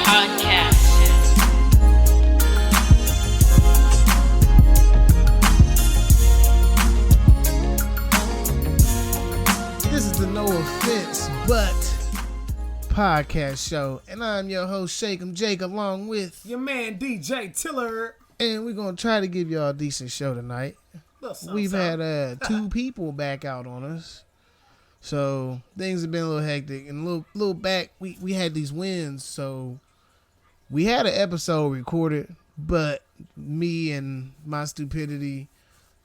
Podcast. This is the No Offense But podcast show, and I'm your host, Shakem Jake, along with your man DJ Tiller, and we're gonna try to give y'all a decent show tonight. We've had 2 people back out on us, so things have been a little hectic. And a little back, we had these wins, so we had an episode recorded, but me and my stupidity,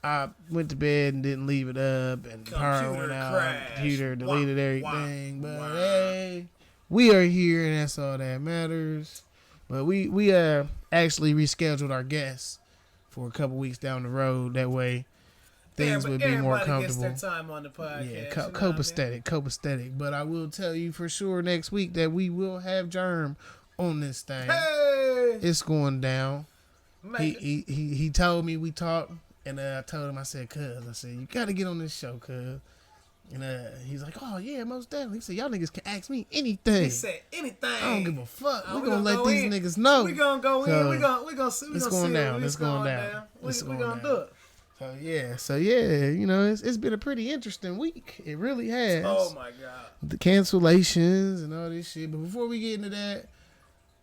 I went to bed and didn't leave it up, and power went out, computer deleted everything. But hey, we are here, and that's all that matters. But we actually rescheduled our guests for a couple weeks down the road. That way, things would be more comfortable. Gets their time on the podcast. Yeah, copacetic. But I will tell you for sure next week that we will have Germ on this thing. Hey, it's going down. He told me, we talked, and I told him, I said, you got to get on this show, cuz. And he's like, oh yeah, most definitely. He said, y'all niggas can ask me anything. He said anything. I don't give a fuck. We're gonna let these niggas know. We're gonna go in. We're gonna see. It's going down. It's going down. We're gonna do it. So yeah, you know, it's been a pretty interesting week. It really has. Oh my god. The cancellations and all this shit. But before we get into that,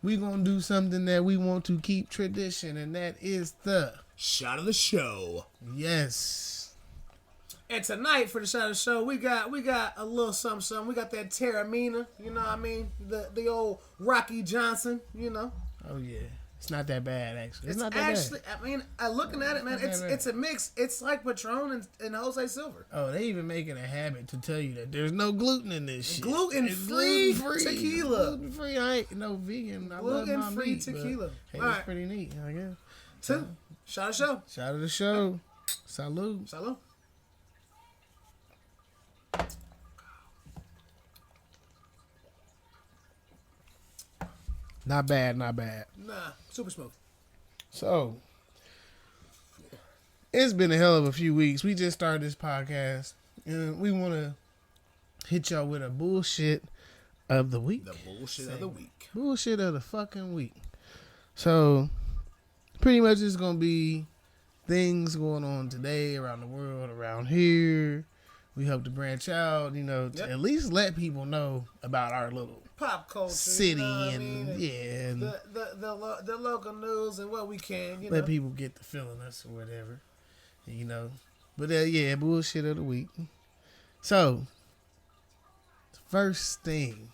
we're gonna do something that we want to keep tradition, and that is the shot of the show. Yes. And tonight for the shot of the show, we got a little something. We got that Terramina, you know what I mean? The old Rocky Johnson, you know. Oh yeah. It's not that bad, actually. It's not that actually bad. I mean, looking at it, man, it's a mix. It's like Patron and Jose Silver. Oh, they even making a habit to tell you that there's no gluten in this shit. Gluten-free tequila. Gluten-free. I ain't no vegan. Gluten-free tequila. Hey, it's pretty neat, I guess. So, shot of the show. Shot of the show. Salud. Salud. Not bad. Nah, super smooth. So, it's been a hell of a few weeks. We just started this podcast, and we want to hit y'all with a bullshit of the week. The bullshit of the week. Bullshit of the fucking week. So, pretty much it's going to be things going on today, around the world, around here. We hope to branch out, you know, to at least let people know about our little pop culture, city, you know and and the local news and what we can, you let know. people get the feeling us or whatever, you know. But bullshit of the week. So, first thing,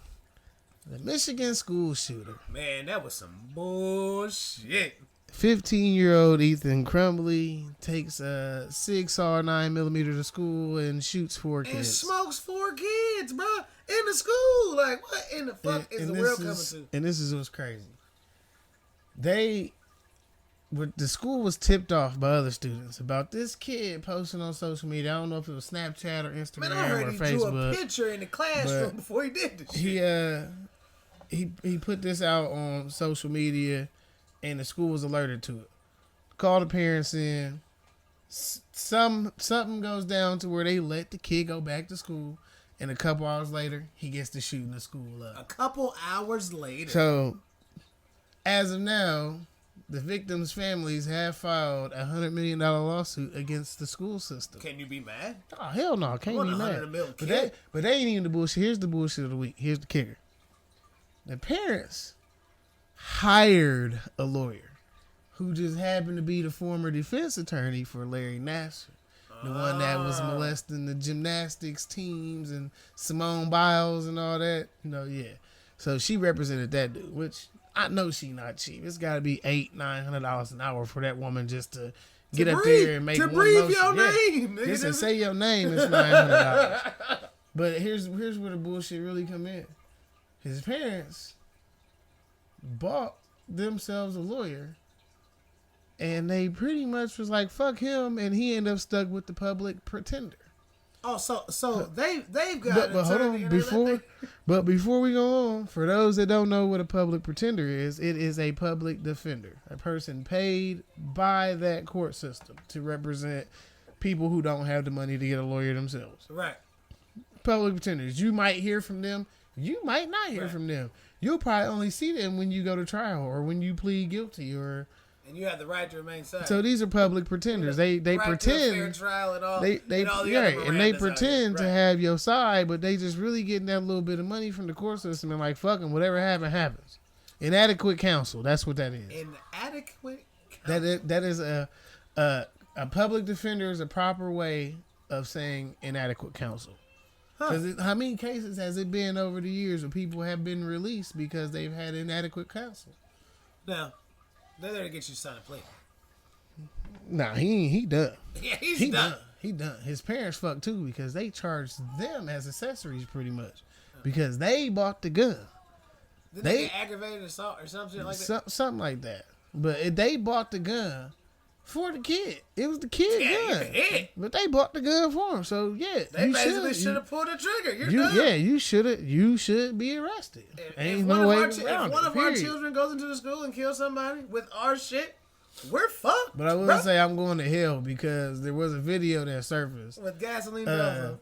the Michigan school shooter. Man, that was some bullshit. 15-year-old Ethan Crumbly takes a 6 9mm to school and shoots 4 kids. And smokes 4 kids, bro, in the school. Like, what in the fuck is the world coming to? And this is what's crazy. The school was tipped off by other students about this kid posting on social media. I don't know if it was Snapchat or Instagram or Facebook. He drew a picture in the classroom before he did this shit. He put this out on social media, and the school was alerted to it. Called the parents in. Something goes down to where they let the kid go back to school, and a couple hours later, he gets to shooting the school up. A couple hours later. So, as of now, the victims' families have filed a $100 million lawsuit against the school system. Can you be mad? Oh, hell no. Can't be mad. But they ain't even the bullshit. Here's the bullshit of the week. Here's the kicker. The parents hired a lawyer who just happened to be the former defense attorney for Larry Nassar, the one that was molesting the gymnastics teams and Simone Biles and all that. So she represented that dude, which I know she not cheap. It's got to be $800-900 an hour for that woman just to get up there and make one motion. Your name. Just to say your name is $900. But here's where the bullshit really come in. His parents bought themselves a lawyer, and they pretty much was like, fuck him, and he ended up stuck with the public pretender. Oh, so they've got. But hold on, before we go on, for those that don't know what a public pretender is, it is a public defender, a person paid by that court system to represent people who don't have the money to get a lawyer themselves. Right. Public pretenders. You might hear from them. You might not hear from them. You'll probably only see them when you go to trial or when you plead guilty or. And you have the right to remain silent. So these are public pretenders. They right pretend. To a fair trial and all. They and they pretend to have your side, but they just really getting that little bit of money from the court system and like fucking whatever happens. Inadequate counsel. That's what that is. Inadequate counsel. That is a public defender is a proper way of saying inadequate counsel. Because how many cases has it been over the years where people have been released because they've had inadequate counsel? Now, they're there to get you to sign a plea. Nah, he done. Yeah, he's done. He done. His parents fucked too because they charged them as accessories pretty much because they bought the gun. Did they get aggravated assault or something like that? Something like that. But they bought the gun for the kid. It was the kid gun. But they bought the gun for him. So yeah, they basically should have pulled the trigger. You're done. Yeah, you should be arrested. Ain't no way around it. If one of our children goes into the school and kills somebody with our shit, we're fucked. But I will say I'm going to hell because there was a video that surfaced with gasoline bells.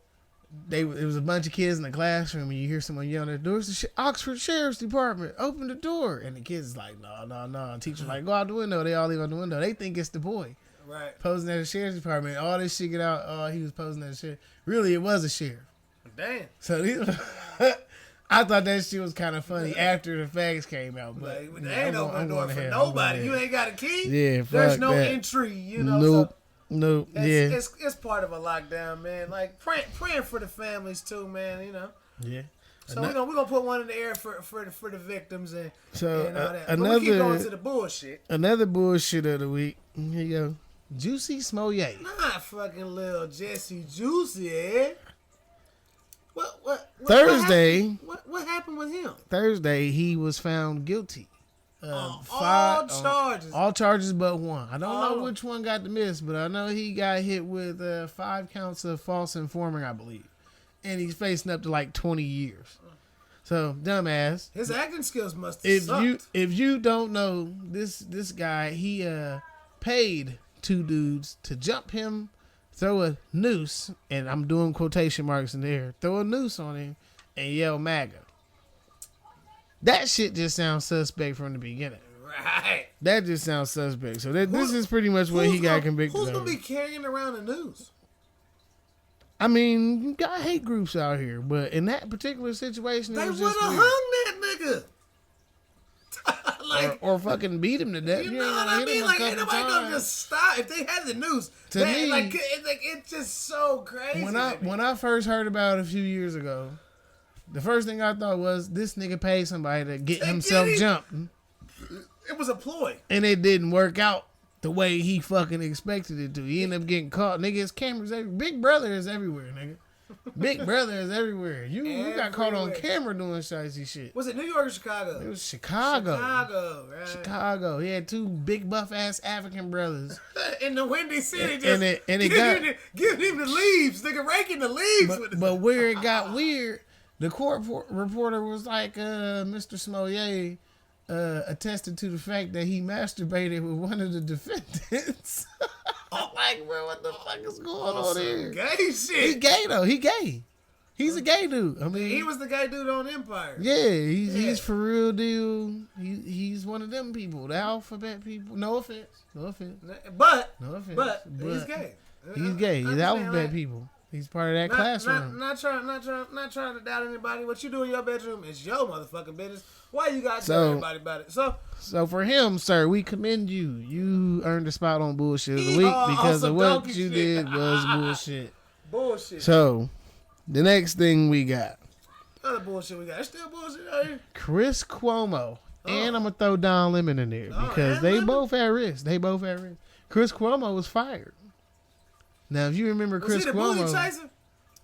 It was a bunch of kids in the classroom, and you hear someone yelling at the door. It's the Oxford Sheriff's Department. Open the door, and the kids is like, no. Teacher's like, go out the window. They all leave out the window. They think it's the boy, right? Posing at the sheriff's department. All this shit get out. Oh, he was posing at the sheriff. Really, it was a sheriff. Damn. So I thought that shit was kind of funny after the facts came out. But they ain't open the door for nobody. You ain't got a key. Yeah, there's no entry. You know. Nope. No, it's part of a lockdown, man. Like praying for the families too, man. You know. Yeah. So we're gonna put one in the air for the victims and all that. But we keep going to the bullshit. Another bullshit of the week. Here you go. Juicy Smollett. Not fucking little Jesse Juicy, eh? What Thursday. What happened with him? Thursday, he was found guilty. All charges but one. I don't know which one got the miss, but I know he got hit with 5 counts of false informing, I believe, and he's facing up to like 20 years. So dumbass. His acting skills must have sucked. If you don't know this guy, he paid 2 dudes to jump him, throw a noose, and I'm doing quotation marks in there. Throw a noose on him and yell MAGA. That shit just sounds suspect from the beginning. Right. That just sounds suspect. So this is pretty much what he got convicted of. Who's going to be carrying around the news? I mean, you got hate groups out here, but in that particular situation, they would have hung that nigga. or fucking beat him to death. You know what I mean? Like, ain't nobody gonna just stop if they had the news. To me, it's just so crazy. When I first heard about it a few years ago, the first thing I thought was this nigga paid somebody to get himself jumped. It was a ploy. And it didn't work out the way he fucking expected it to. He ended up getting caught. Nigga, his cameras everywhere. Big Brother is everywhere, nigga. Big Brother is everywhere. You got caught on camera doing shicey shit. Was it New York or Chicago? It was Chicago. Right. Chicago. He had 2 big buff ass African brothers. In the Windy City, giving him the leaves. Nigga raking the leaves. But where it got weird, the court reporter was like, Mr. Smollett attested to the fact that he masturbated with one of the defendants. I'm like, bro, what the fuck is going on here? Gay shit. He gay though. He gay. He's a gay dude. I mean, he was the gay dude on Empire. Yeah, he's for real deal. He's one of them people, the alphabet people. No offense. But he's gay. He's gay. He's alphabet people. He's part of that classroom. Not trying to doubt anybody. What you do in your bedroom is your motherfucking business. Why you gotta tell everybody about it? So for him, sir, we commend you. You earned a spot on Bullshit of the Week because of what you did was bullshit. Bullshit. So the next thing we got. Other bullshit we got. It's still bullshit out here. Chris Cuomo. And I'm gonna throw Don Lemon in there because they both at risk. Chris Cuomo was fired. Now, if you remember Chris Cuomo,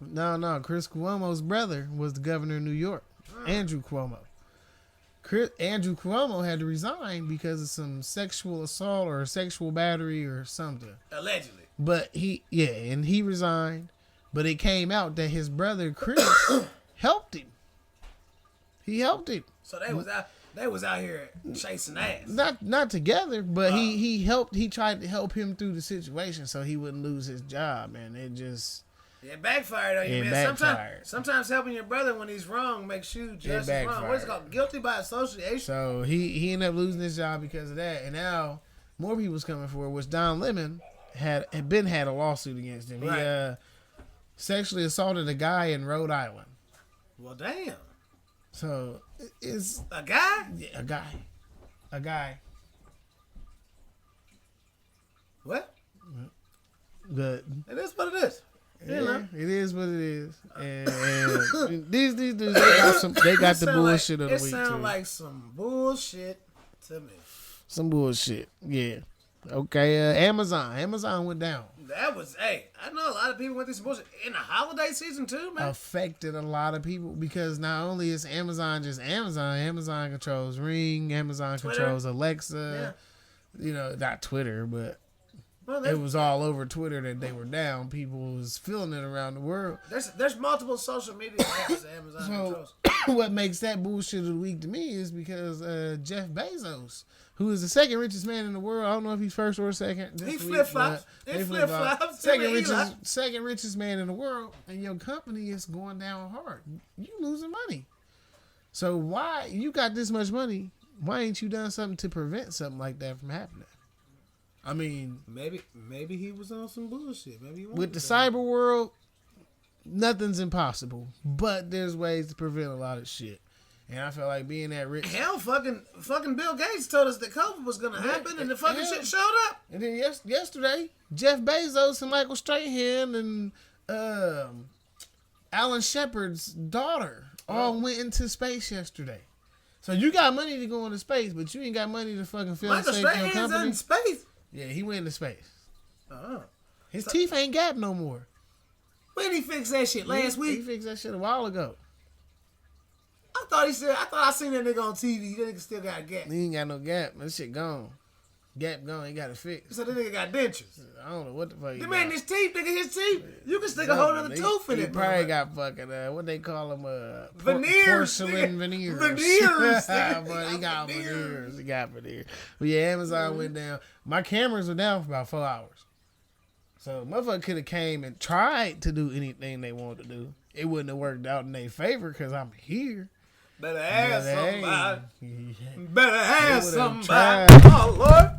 no, Chris Cuomo's brother was the governor of New York, Andrew Cuomo. Andrew Cuomo had to resign because of some sexual assault or sexual battery or something. Allegedly. But he resigned. But it came out that his brother Chris helped him. He helped him. So they was out here chasing ass. Not together, but he helped. He tried to help him through the situation so he wouldn't lose his job, and it just It backfired on you, man. Sometimes helping your brother when he's wrong makes you just as wrong. What's it called? Guilty by association. So he ended up losing his job because of that, and now more people was coming for it. Which Don Lemon had a lawsuit against him. Right. He sexually assaulted a guy in Rhode Island. Well, damn. So it's a guy. Yeah, a guy. What? Good. It is what it is. Yeah, it is what it is. And these dudes, they got the bullshit of the week too. It sounds like some bullshit to me. Some bullshit, yeah. Okay, Amazon went down. That was, I know a lot of people went through some bullshit in the holiday season too, man. Affected a lot of people because not only is Amazon just Amazon controls Ring, Amazon controls Alexa. Yeah. You know, not Twitter, but it was all over Twitter that they were down. People was feeling it around the world. There's multiple social media apps that Amazon controls. What makes that bullshit of the week to me is because Jeff Bezos, who is the second richest man in the world. I don't know if he's first or second. He flip-flops. Second richest man in the world, and your company is going down hard. You losing money. So why you got this much money? Why ain't you done something to prevent something like that from happening? I mean, maybe he was on some bullshit. Maybe he with the cyber world, nothing's impossible. But there's ways to prevent a lot of shit. And I feel like being that rich. Hell, fucking Bill Gates told us that COVID was gonna happen, and the fucking shit showed up. And then yesterday, Jeff Bezos and Michael Strahan and Alan Shepard's daughter all went into space yesterday. So you got money to go into space, but you ain't got money to fucking feel safe in your company. Michael Strahan's in space. Yeah, he went into space. His teeth ain't gap no more. When did he fix that shit? Last week? He fixed that shit a while ago. I thought I seen that nigga on TV. That nigga still got a gap. He ain't got no gap. That shit gone. Gap gone. He got it fixed. So that nigga got dentures. I don't know what the fuck. The man, his teeth, you can stick a whole other tooth in it. He probably got fucking what they call them veneers. Porcelain veneers. Veneers. But he got veneers. He got veneers. But yeah, Amazon went down. My cameras were down for about 4 hours. So motherfucker could have came and tried to do anything they wanted to do. It wouldn't have worked out in their favor because I'm here. Better have somebody. Better have somebody. Oh, Lord.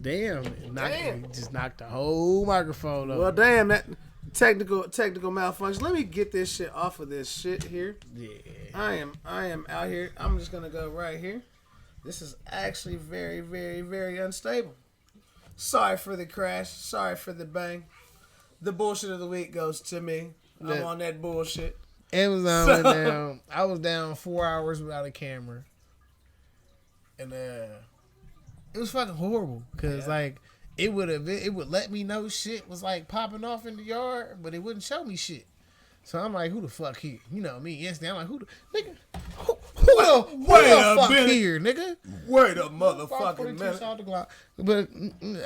Damn. Just knocked the whole microphone over. Well, damn, that technical malfunction. Let me get this shit off of this shit here. Yeah. I am out here. I'm just going to go right here. This is actually very, very, very unstable. Sorry for the crash. Sorry for the bang. The bullshit of the week goes to me. I'm on that bullshit. Amazon went down. I was down 4 hours without a camera. And it was fucking horrible. Because like it would let me know shit was like popping off in the yard, but it wouldn't show me shit. So I'm like, who the fuck here? You know me. Instantly, I'm like, who the fuck here, nigga? Wait a motherfucking minute. But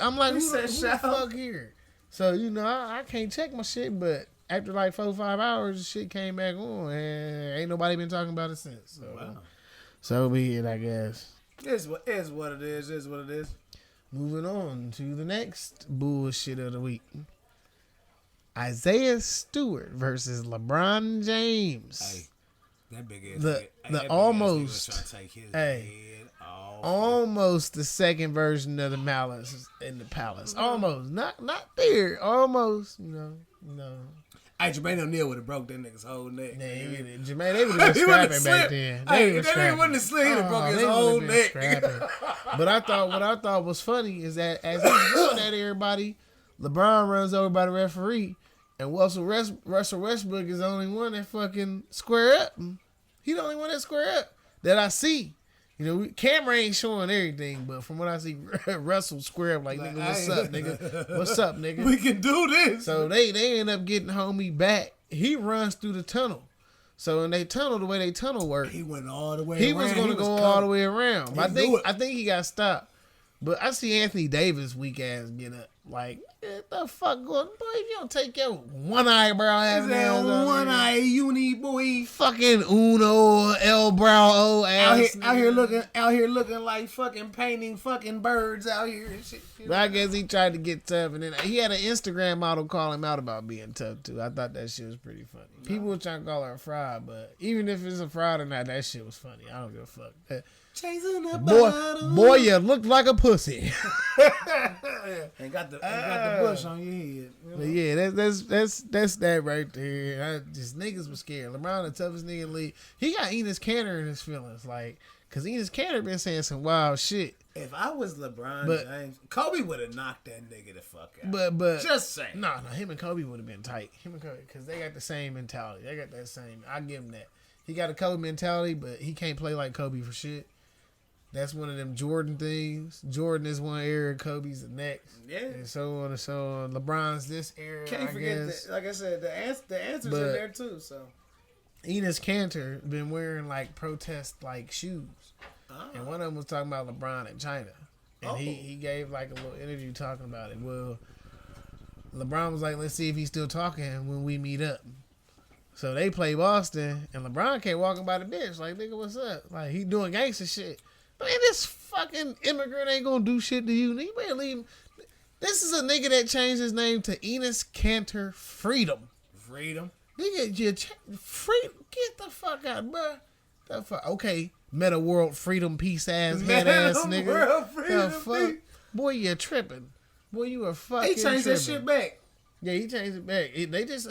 I'm like, who the fuck here? So, you know, I can't check my shit, but after like 4 or 5 hours, the shit came back on, and ain't nobody been talking about it since. So, so be it, I guess. Is what it is. Is what it is. Moving on to the next bullshit of the week. Isaiah Stewart versus LeBron James. Hey, that big ass. Almost the second version of the Malice in the Palace. Almost, not there. Almost, you know. Hey, Jermaine O'Neal would have broke that nigga's whole neck. Yeah, Jermaine, they would have been scrapping back then. They wouldn't have slid. He'd have broke his whole neck. But what I thought was funny is that as he's looking at everybody, LeBron runs over by the referee, and Russell Westbrook is the only one that fucking square up. He the only one that square up that I see. You know, camera ain't showing everything, but from what I see, Russell square up like, nigga, what's up, nigga? What's up, nigga? We can do this. So they end up getting homie back. He runs through the tunnel. So in they tunnel, the way they tunnel work, he went all the way. He was going to go all the way around. I think he got stopped. But I see Anthony Davis weak ass get up. Like, what the fuck going? Boy, if you don't take your one eyebrow ass down, one eye uni boy, fucking uno el brow old ass out here looking like fucking painting fucking birds out here and shit. But I guess he tried to get tough, and then he had an Instagram model call him out about being tough too. I thought that shit was pretty funny. People were trying to call her a fraud, but even if it's a fraud or not, that shit was funny. I don't give a fuck. Chasing the bottle. Boy, you look like a pussy. and got the bush on your head. You know? But yeah, that's that right there. Just niggas was scared. LeBron, the toughest nigga in the league. He got Enes Kanter in his feelings, like, cause Enes Kanter been saying some wild shit. If I was LeBron James, Kobe would have knocked that nigga the fuck out. But just saying. No, him and Kobe would have been tight. Him and Kobe, cause they got the same mentality. They got that same. I give him that. He got a Kobe mentality, but he can't play like Kobe for shit. That's one of them Jordan things. Jordan is one era, Kobe's the next. Yeah. And so on and so on. LeBron's this era. Can't forget that. Like I said, the answer's in there too. So Enes Kanter been wearing like protest like shoes. And one of them was talking about LeBron in China. And he gave like a little interview talking about it. Well, LeBron was like, let's see if he's still talking when we meet up. So they play Boston, and LeBron can't walking by the bench like, nigga, what's up? Like, he doing gangster shit. Man, this fucking immigrant ain't gonna do shit to you. You better leave him. This is a nigga that changed his name to Enes Kanter Freedom. Freedom? Nigga, freedom. Get the fuck out, bruh. The fuck. Okay, Meta World Freedom Peace ass head ass nigga. World Freedom Peace. Boy, you tripping. Boy, you are fucking He changed that shit back. Yeah, he changed it back. They just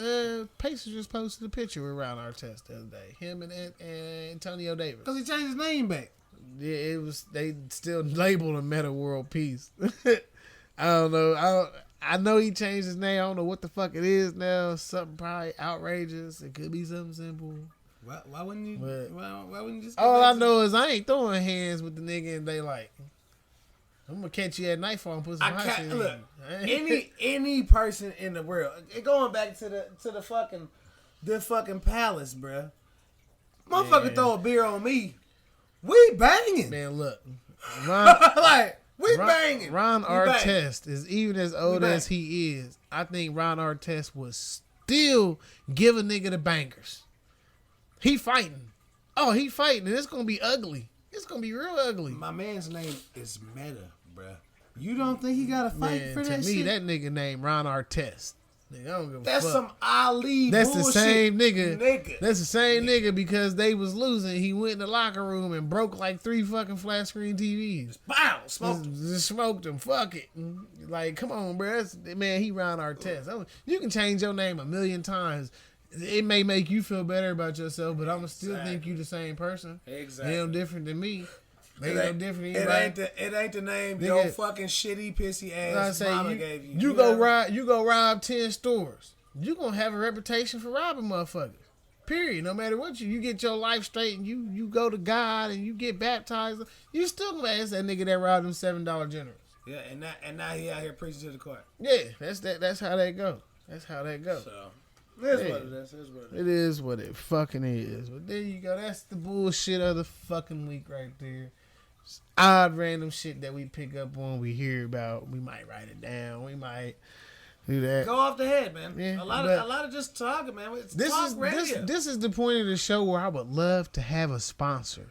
Pacers just posted a picture with Ron Artest the other day. Him and Antonio Davis. Because he changed his name back. Yeah, it was. They still labeled him Meta World Peace. I don't know. I know he changed his name. I don't know what the fuck it is now. Something probably outrageous. It could be something simple. Why wouldn't you? Why wouldn't you just? All I know is I ain't throwing hands with the nigga in daylight. I'm gonna catch you at nightfall and put some hot shit in. Look, any person in the world, going back to the fucking palace, bruh. Motherfucker throw a beer on me. We banging. Man, look. We banging. Ron Artest is even as old as he is. I think Ron Artest would still give a nigga the bangers. He fighting. Oh, he fighting. And it's going to be ugly. It's going to be real ugly. My man's name is Meta, bruh. You don't think he got to fight for that shit? To me, that nigga named Ron Artest. Nigga, I don't give a fuck. That's some Ali That's bullshit. The same nigga. That's the same nigga because they was losing. He went in the locker room and broke like 3 fucking flat screen TVs. Bow, smoked just smoked them. Fuck it. Like, come on, bro. Man, he Ron Artest. You can change your name 1,000,000 times. It may make you feel better about yourself, but I'ma still think you the same person. Exactly. They no different than me. They no different. It ain't the name your fucking shitty pissy ass mama gave you. You go rob 10 stores. You gonna have a reputation for robbing motherfuckers. Period. No matter what you get your life straight and you go to God and you get baptized, you still gonna ask that nigga that robbed them $7 generals. Yeah, and now he out here preaching to the choir. Yeah, that's how that go. That's how that go. So what it is. It is what it fucking is. But there you go. That's the bullshit of the fucking week right there. Just odd random shit that we pick up on, we hear about. We might write it down. We might do that. Go off the head, man. Yeah, a lot of just talking, man. It's this is the point of the show where I would love to have a sponsor.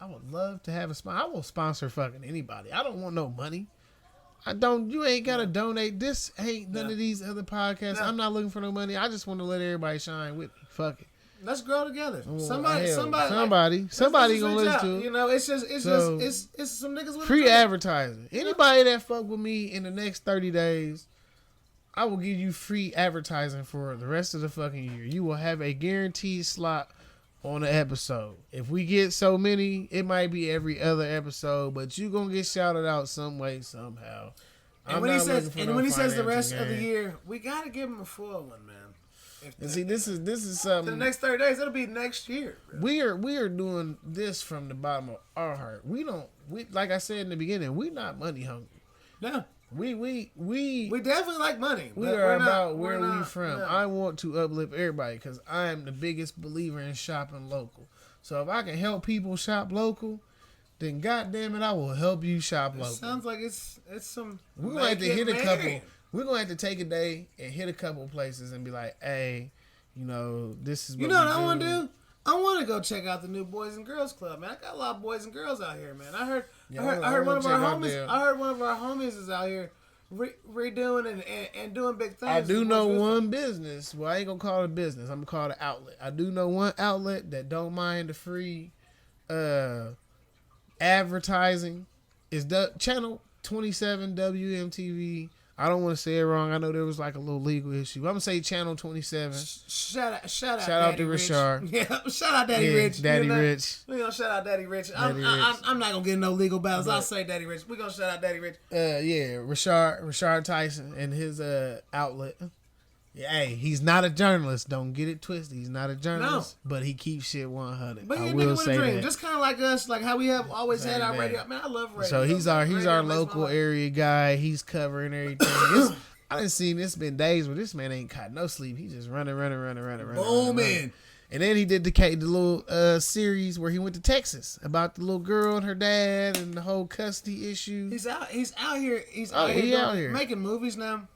I would love to have a sponsor. I will sponsor fucking anybody. I don't want no money. You ain't gotta donate. This ain't none of these other podcasts. I'm not looking for no money. I just want to let everybody shine with me. Fuck it. Let's grow together. Somebody gonna listen to it. You know, it's some niggas with free advertising. Anybody that fuck with me in the next 30 days, I will give you free advertising for the rest of the fucking year. You will have a guaranteed slot on the episode. If we get so many, it might be every other episode, but you gonna get shouted out some way, somehow. And when he says the rest of the year, we gotta give him a full one, man. And see, this is something. For the next 30 days, it'll be next year. Bro. We are doing this from the bottom of our heart. We like I said in the beginning, we not money hungry. No. We definitely like money. We are about where we from. No. I want to uplift everybody because I am the biggest believer in shopping local. So if I can help people shop local, then goddamn it, I will help you shop local. Sounds like it's some. We're gonna have to hit a couple. We're gonna have to take a day and hit a couple places and be like, hey, this is what what I want to do. I want to go check out the new Boys and Girls Club, man. I got a lot of boys and girls out here, man. I heard one of our homies. I heard one of our homies is out here redoing and doing big things. I do know one business. Well, I ain't gonna call it a business. I'm gonna call it an outlet. I do know one outlet that don't mind the free advertising. Is the channel 27 WMTV. I don't want to say it wrong. I know there was like a little legal issue. I'm gonna say channel 27. Shout out Daddy to Richard. Yeah, shout out Daddy Rich. Daddy Rich. We gonna shout out Daddy Rich. I'm not gonna get no legal battles. I'll say Daddy Rich. We gonna shout out Daddy Rich. Richard Tyson and his outlet. Yeah, hey, he's not a journalist. Don't get it twisted. He's not a journalist, but he keeps shit 100. But I will say that. Just kind of like us, like how we have always had our radio. Man, I love radio. So he's our local area guy. He's covering everything. I done seen this been days where this man ain't caught no sleep. He just running. Booming. And then he did the little series where he went to Texas about the little girl and her dad and the whole custody issue. He's out here. He's out here making movies now.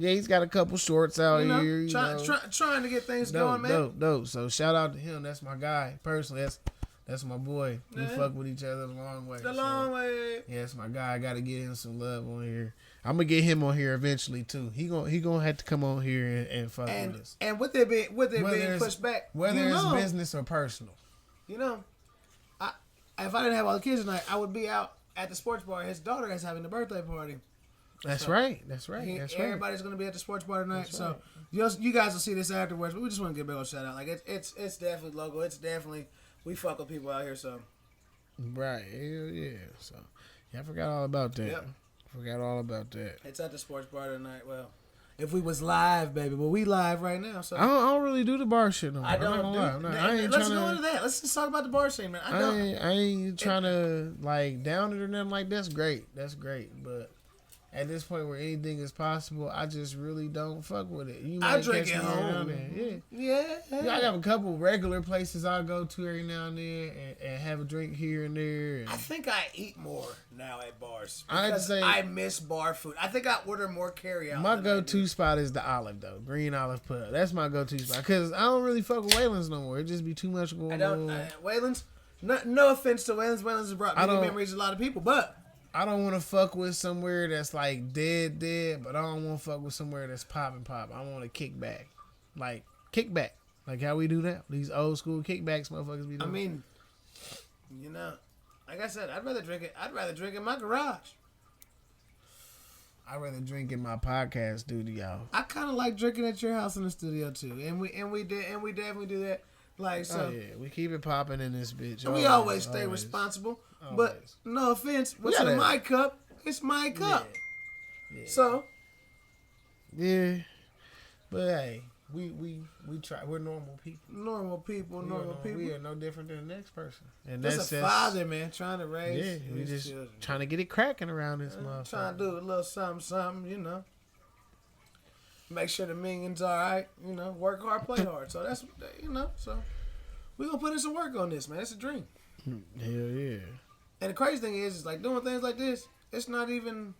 Yeah, he's got a couple shorts out here. Trying to get things going, man. Dope. So shout out to him. That's my guy. Personally, that's my boy. We fuck with each other the long way. Long way. Yeah, that's my guy. I got to get him some love on here. I'm gonna get him on here eventually too. He gonna have to come on here and fuck with us. And with it being pushed back, whether it's business or personal, if I didn't have all the kids tonight, I would be out at the sports bar. His daughter is having the birthday party. That's right. Everybody's gonna be at the sports bar tonight, so you guys will see this afterwards. But we just want to give a big old shout out. Like it's definitely local. It's definitely we fuck with people out here. So right, yeah. So I forgot all about that. Yep. Forgot all about that. It's at the sports bar tonight. Well, if we was live, baby, but we live right now. So I don't really do the bar shit no more. Let's go into that. Let's just talk about the bar scene, man. I ain't trying to like down it or nothing like that. That's great, but. At this point where anything is possible, I just really don't fuck with it. You might I drink at home. Yeah. I have a couple regular places I go to every now and then and have a drink here and there. And I think I eat more now at bars because I miss bar food. I think I order more carry-out. My go-to spot is the Olive, though. Green Olive Pub. That's my go-to spot because I don't really fuck with Wayland's no more. It just be too much going on. Wayland's, no offense to Wayland's. Wayland's has brought many memories to a lot of people, but I don't want to fuck with somewhere that's like dead, but I don't want to fuck with somewhere that's popping. I want to kick back. Like how we do now. These old school kickbacks motherfuckers be doing. I mean, like I said, I'd rather drink in my garage. I'd rather drink in my podcast studio. I kind of like drinking at your house in the studio too. And we definitely do that. Like so, we keep it popping in this bitch. We always stay responsible. Always. But no offense, what's in my cup? It's my cup. Yeah. So. Yeah, but hey, we try. We're normal people. Normal people. We are no different than the next person. And that's a father, man, trying to raise. Yeah, we just children. Trying to get it cracking around this motherfucker. Trying to do a little something, Make sure the minion's all right, work hard, play hard. So that's, so we're going to put in some work on this, man. It's a dream. Hell yeah. And the crazy thing is like doing things like this, it's not even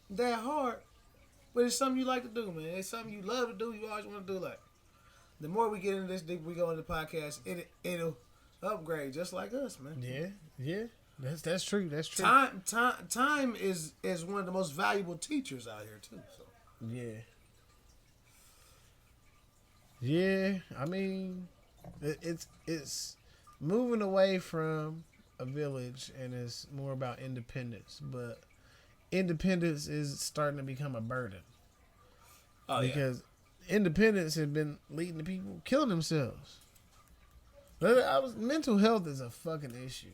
that hard, but it's something you like to do, man. It's something you love to do. You always want to do. Like, the more we get into this, deep we go into the podcast, it'll upgrade just like us, man. Yeah. That's true. Time is one of the most valuable teachers out here, too. So. Yeah, I mean, it's moving away from a village and it's more about independence. But independence is starting to become a burden. Because independence has been leading to people killing themselves. Mental health is a fucking issue.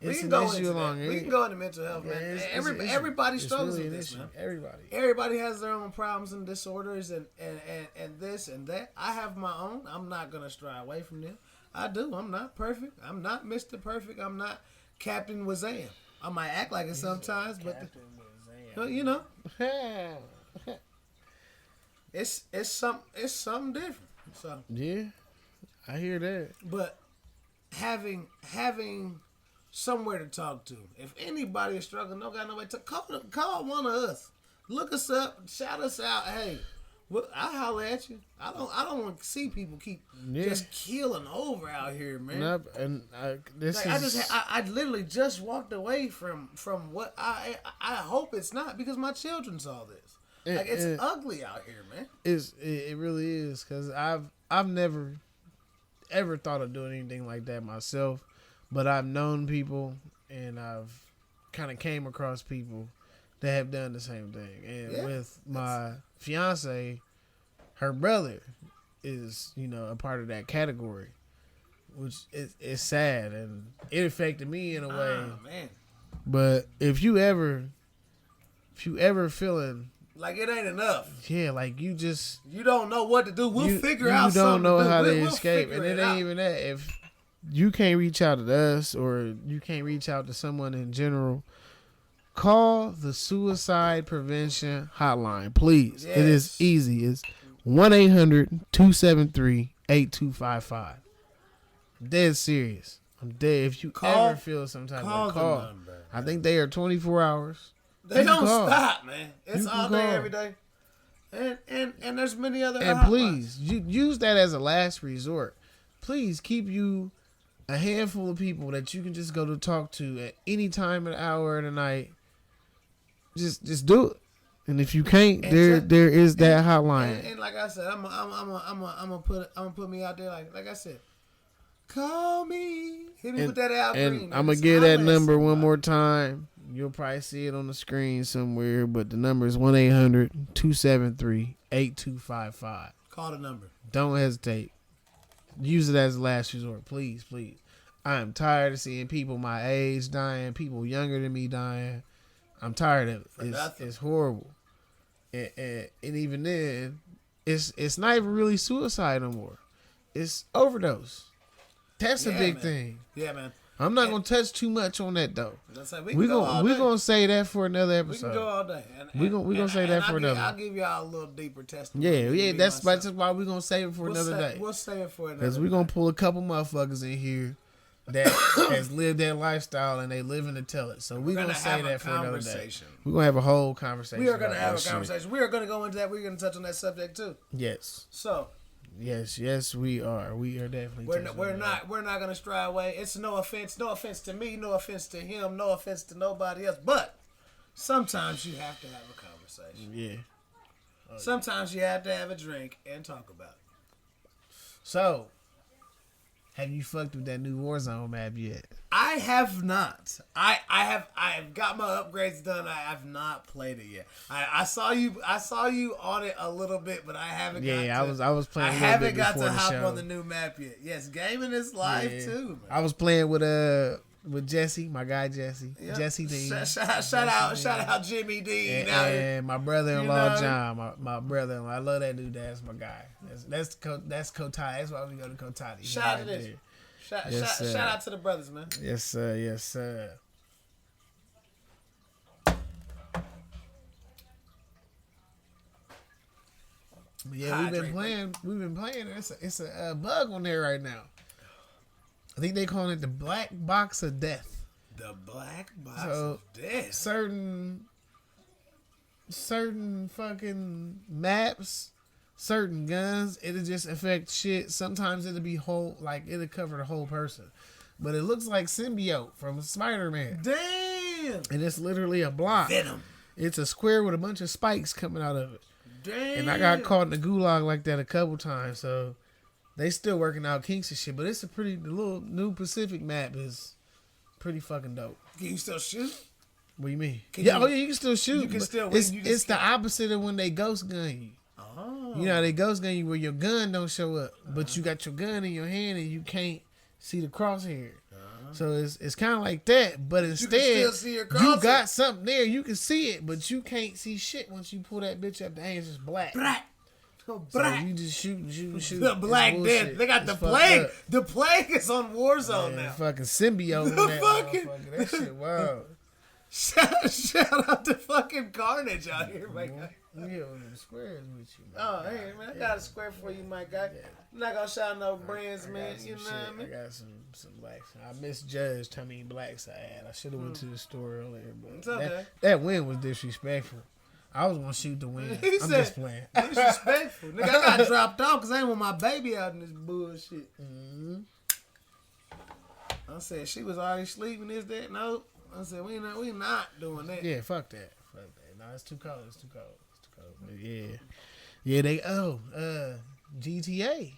We can go into mental health, man. Everybody struggles with this, man. Everybody has their own problems and disorders and this and that. I have my own. I'm not going to stray away from them. I do. I'm not perfect. I'm not Mr. Perfect. I'm not Captain Wazam. I might act like it sometimes, but it's something different. So yeah, I hear that. But having somewhere to talk to. If anybody is struggling, don't got nobody to call one of us. Look us up, shout us out. Hey, I'll holler at you. I don't want to see people keep just killing over out here, man. Nope, and I literally just walked away from what I hope it's not, because my children saw this. It's ugly out here, man. It really is, because I've never ever thought of doing anything like that myself, but I've known people and I've kind of came across people that have done the same thing. And with my fiance, her brother is, a part of that category, which is sad, and it affected me in a way. Man. But if you ever feeling like it ain't enough, like you don't know what to do, we'll figure out something. You don't know how to escape, and it ain't even that. If you can't reach out to us, or you can't reach out to someone in general, call the suicide prevention hotline, please. Yes. It is easy. It's 1-800-273-8255. Dead serious. I'm dead. If you ever feel some type of call, I think they are 24 hours. They don't stop, man. It's all day, every day. And there's many other hotlines. Please, use that as a last resort. Please keep you a handful of people that you can just go to talk to at any time of the hour of the night. Just do it. And if you can't, there is that hotline. And like I said, I'm gonna put me out there. Like I said, call me. Hit me with that Al Green. And I'm gonna give that number one more time. You'll probably see it on the screen somewhere, but the number is 1-800-273-8255. Call the number. Don't hesitate. Use it as a last resort, please, please. I am tired of seeing people my age dying, people younger than me dying. I'm tired of it. It's horrible. And even then, it's not even really suicide no more. It's overdose. That's a big thing. Yeah, man. I'm not going to touch too much on that, though. We're going to say that for another episode. We can go all day. We're going to say that for another. I'll give y'all a little deeper testimony. Yeah. That's why we're going to save it for another day. We'll save it for another day. Because we're going to pull a couple motherfuckers in here that has lived that lifestyle and they living to tell it. So we're going to say that for another day. We're going to have a whole conversation. We are going to have a conversation. We are going to go into that. We're going to touch on that subject too. Yes. So. Yes, we are. We are definitely. We're not going to stray away. It's no offense to me, no offense to him, no offense to nobody else. But sometimes you have to have a conversation. Yeah. Sometimes you have to have a drink and talk about it. So, have you fucked with that new Warzone map yet? I have not. I have got my upgrades done. I have not played it yet. I saw you on it a little bit, but I haven't. I was playing. I haven't got to hop on the new map yet. Yes, gaming is live too. Man. I was playing with Jesse, my guy Jesse. Yep. Jesse Dean. Shout out Jimmy Dean. And my brother-in-law John, my brother-in-law. I love that dude. That's my guy. That's Kotai. That's why we go to Kotai. Shout out to this. Shout out to the brothers, man. Yes, sir. Yes, sir. But yeah, we've been playing. It's a bug on there right now. I think they call it the black box of death. The black box of death. Certain fucking maps, certain guns, it'll just affect shit. Sometimes it'll be it'll cover the whole person. But it looks like Symbiote from Spider-Man. Damn! And it's literally a block. Venom. It's a square with a bunch of spikes coming out of it. Damn! And I got caught in the gulag like that a couple times, so they still working out kinks and shit. But it's the little new Pacific map is pretty fucking dope. Can you still shoot? What do you mean? You can still shoot. You can still win. It's the opposite of when they ghost gun you. Oh. You know, they ghost gun you where your gun don't show up, but you got your gun in your hand and you can't see the crosshair. So it's kind of like that, but instead you got something there. You can see it, but you can't see shit once you pull that bitch up. The hand's just black. So you just shoot. The Black Death. They got the plague. The plague is on Warzone now. Fucking symbiote. That shit, wow. Shout out to fucking Carnage out here, my guy. Yeah, the squares with you, man. Oh, hey, man, I got a square for you, my guy. Yeah. I'm not gonna shout no brands, man. You know what I mean? I got some blacks. I misjudged how many blacks I had. I should have went to the store earlier, but it's okay. that win was disrespectful. I was gonna shoot the win. I'm just playing. Disrespectful. Nigga, I got dropped off because I ain't want my baby out in this bullshit. Mm-hmm. I said she was already sleeping. This, that. No. I said we not doing that. Yeah, fuck that. No, it's too cold. But yeah. They GTA.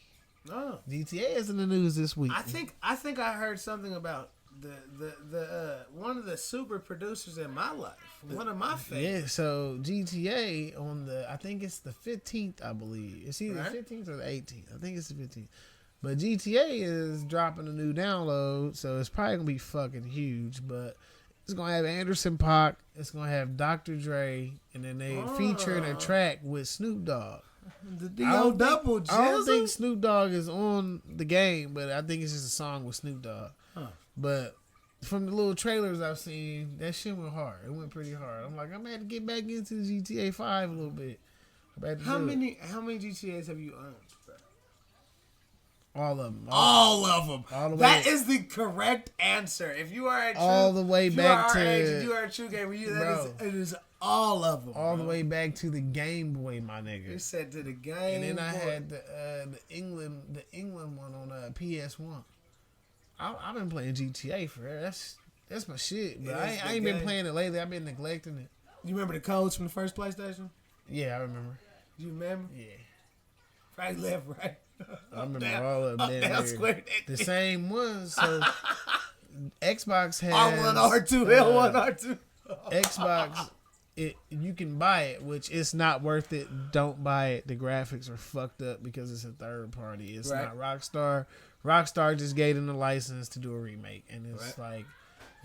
Oh, GTA is in the news this week. I think I heard something about the one of the super producers in my life. One of my favorites. Yeah, so GTA on I think it's the 15th, I believe. It's either the 15th or the 18th. I think it's the 15th. But GTA is dropping a new download, so it's probably going to be fucking huge. But it's going to have Anderson .Paak, it's going to have Dr. Dre, and then they featuring a track with Snoop Dogg. I don't think Snoop Dogg is on the game, but I think it's just a song with Snoop Dogg. Huh. But from the little trailers I've seen, that shit went hard. It went pretty hard. I'm like, I'm going to get back into GTA 5 a little bit. How many GTAs have you owned, bro? All of them. All of them. That is the correct answer. If you are a true, all the way back to if you are a true gamer, it is all of them. All the way back to the Game Boy, my nigga. You said to the Game Boy. And then I had the England one on PS1. I've been playing GTA forever. That's my shit. But I ain't been playing it lately. I've been neglecting it. You remember the codes from the first PlayStation? Yeah, I remember. You remember? Yeah. Right, left, right. I remember all of them. The same ones. So Xbox has R1, R2, L1, R2. Xbox, you can buy it, which it's not worth it. Don't buy it. The graphics are fucked up because it's a third party. It's not Rockstar. Rockstar just gave them the license to do a remake, and it's like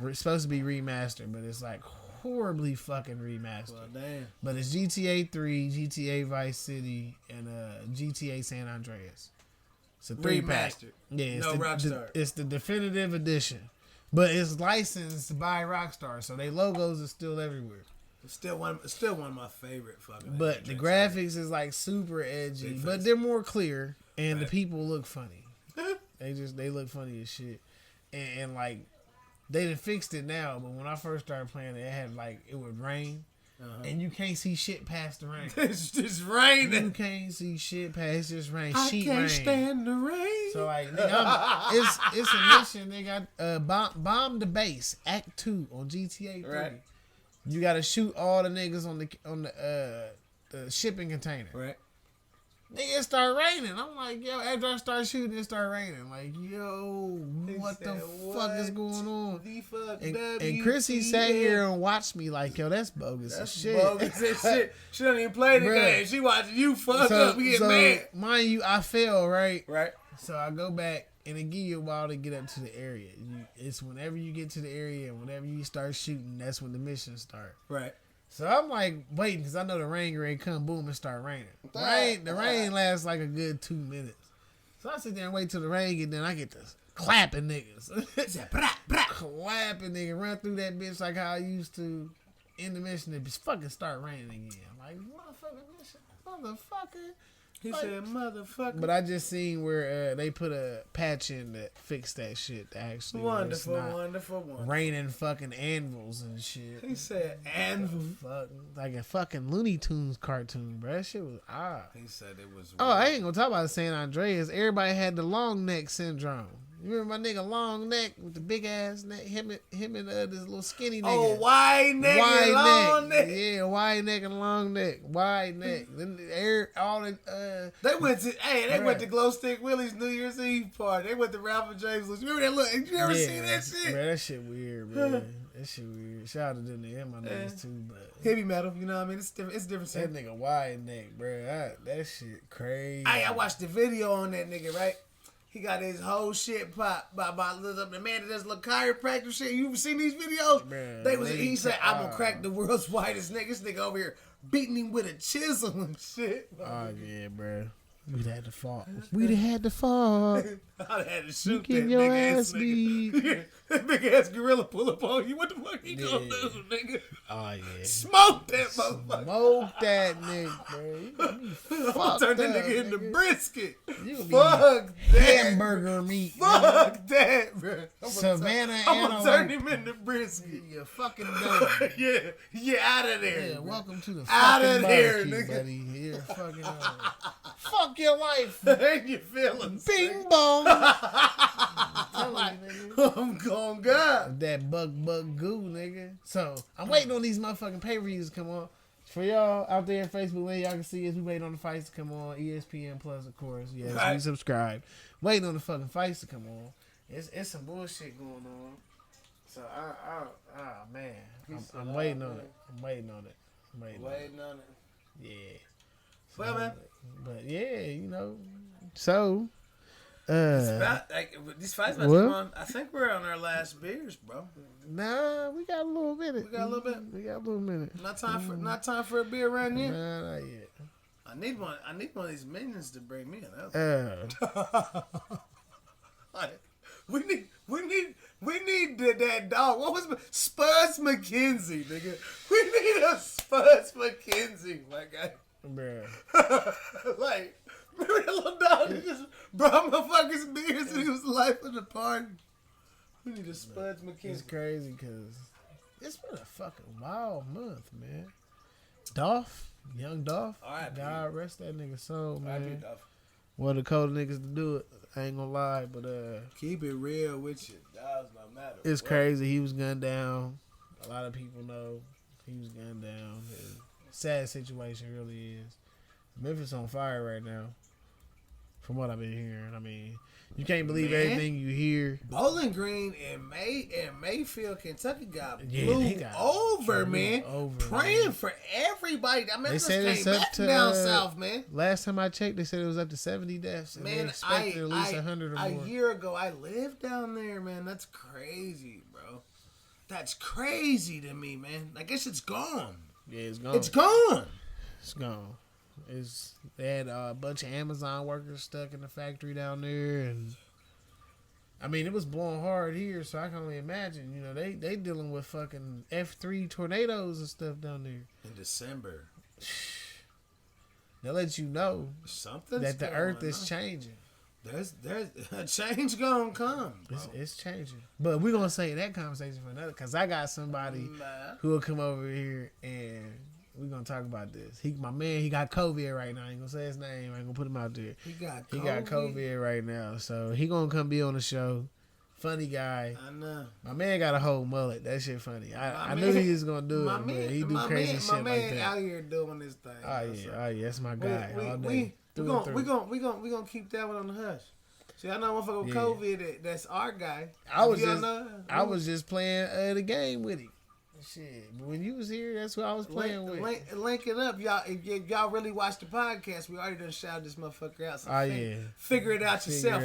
it's supposed to be remastered, but it's like horribly fucking remastered. Well, damn. But it's GTA 3, GTA Vice City, and GTA San Andreas. It's a 3-pack. Remastered. Yeah, it's Rockstar. It's the definitive edition, but it's licensed by Rockstar, so their logos are still everywhere. It's still one of my favorite fucking. But the graphics is like super edgy, but they're more clear, and the people look funny. They look funny as shit, and like. They done fixed it now, but when I first started playing it, it would rain, and you can't see shit past the rain. It's just raining. You can't see shit past this rain. I can't stand the rain. So it's a mission. They got bomb the base, Act 2 on GTA 3. Right. You got to shoot all the niggas on the shipping container. Right. Nigga, it started raining. I'm like, yo, after I start shooting, it started raining. Like, yo, what the fuck is going on? And Chrissy sat here and watched me like, yo, that's bogus as shit. Bogus as shit. She don't even play the game. She watching you fuck up and get mad. Mind you, I fail, right? Right. So I go back, and it give you a while to get up to the area. It's whenever you get to the area and whenever you start shooting, that's when the missions start. Right. So I'm like waiting because I know the rain ready to come, boom, and start raining. The rain lasts like a good 2 minutes. So I sit there and wait till the rain get done. I get this clapping niggas. Clapping niggas, run through that bitch like how I used to in the mission. It just fucking start raining again. I'm like, motherfucking mission, motherfucker. He said, motherfucker. But I just seen where they put a patch in that fixed that shit. Actually, wonderful. Raining fucking anvils and shit. He said anvil. Like a fucking Looney Tunes cartoon, bro. That shit was odd. He said it was. Oh, I ain't gonna talk about San Andreas. Everybody had the long neck syndrome. You remember my nigga long neck with the big ass neck? Him and this little skinny nigga. Oh, wide neck and long neck. Yeah, wide neck and long neck. Wide neck. Then they went to Glow Stick Willie's New Year's Eve party. They went to Ralph and James. Remember that look? You ever seen that shit? Bro, that shit weird, bro. That shit weird. Shout out to them and my niggas too, but heavy metal, you know what I mean? It's different. That nigga wide neck, bro. That shit crazy. I watched the video on that nigga, right? He got his whole shit popped by the man that does little chiropractor shit. You ever seen these videos? Man, he said, I'm gonna crack the world's whitest nigga. This nigga over here beating him with a chisel and shit. Oh, yeah, bro. We'd had to fall. I'd had to shoot that big ass nigga. That big ass gorilla pull up on you. What the fuck he gonna do, nigga? Oh yeah. Smoke that motherfucker. Smoke that nigga, bro. I'm gonna turn that nigga into brisket. Fuck that. Hamburger meat. Fuck that, bro. Savannah I'm gonna turn him into brisket. You fucking dumb. Yeah, out of there. Yeah, welcome to the out fucking of there, barbecue, nigga. buddy. Here, fucking fuck your life. Ain't your feelings. Bing bong. I'm going God. That bug goo, nigga. So I'm waiting on these motherfucking pay-per-views to come on. For y'all out there in Facebook land, y'all can see us. We waiting on the fights to come on. ESPN Plus, of course. Yes, right. We subscribe. Waiting on the fucking fights to come on. It's some bullshit going on. So man, I'm waiting on it. I'm waiting on it. Waiting on it. Yeah. Well, man. But yeah, you know. So. These fights about to come on. I think we're on our last beers, bro. Nah, we got a little minute. We got a little minute. Not time for a beer right here. Nah, not yet. I need one of these minions to bring me We need that dog. What was Spuds McKenzie, nigga? We need a Spuds McKenzie, my guy. Bruh. Like, remember that little dog that just brought motherfuckers beers and he was the life of the party? We need a Spuds McKenzie. It's crazy because it's been a fucking wild month, man. Dolph, young Dolph. Right, God rest that nigga soul, man. Right, Dolph. One of the cold niggas to do it. I ain't gonna lie, but keep it real with you. Dogs don't matter. It's crazy. He was gunned down. A lot of people know he was gunned down. Sad situation really is. Memphis on fire right now. From what I've been hearing, I mean, you can't believe everything you hear. Bowling Green and Mayfield, Kentucky got blew over, man. Praying for everybody. I mean, they said it's up to down south, man. Last time I checked, they said it was up to 70 deaths. And man, they expected at least 100 or more. A year ago, I lived down there, man. That's crazy, bro. That's crazy to me, man. I guess it's gone. Yeah, it's gone. It's gone. It's gone. They had a bunch of Amazon workers stuck in the factory down there, and I mean it was blowing hard here, so I can only imagine. You know, they dealing with fucking F3 tornadoes and stuff down there in December. They let you know something that the earth is changing. There's a change gonna come. It's changing, but we're gonna say that conversation for another. Cause I got somebody who will come over here and we're gonna talk about this. My man, he got COVID right now. I ain't gonna say his name. I ain't gonna put him out there. He got COVID right now, so he gonna come be on the show. Funny guy. I know. My man got a whole mullet. That shit funny. I knew he was gonna do it, but he do crazy shit like that. My man out here doing this thing. Oh yeah, that's my guy. We gonna keep that one on the hush. See, I know a motherfucker with COVID. That's our guy. I was just playing the game with him. Shit, when you was here, that's what I was playing with. Link it up, y'all. If y'all really watch the podcast, we already done shouted this motherfucker out. So figure it out yourself.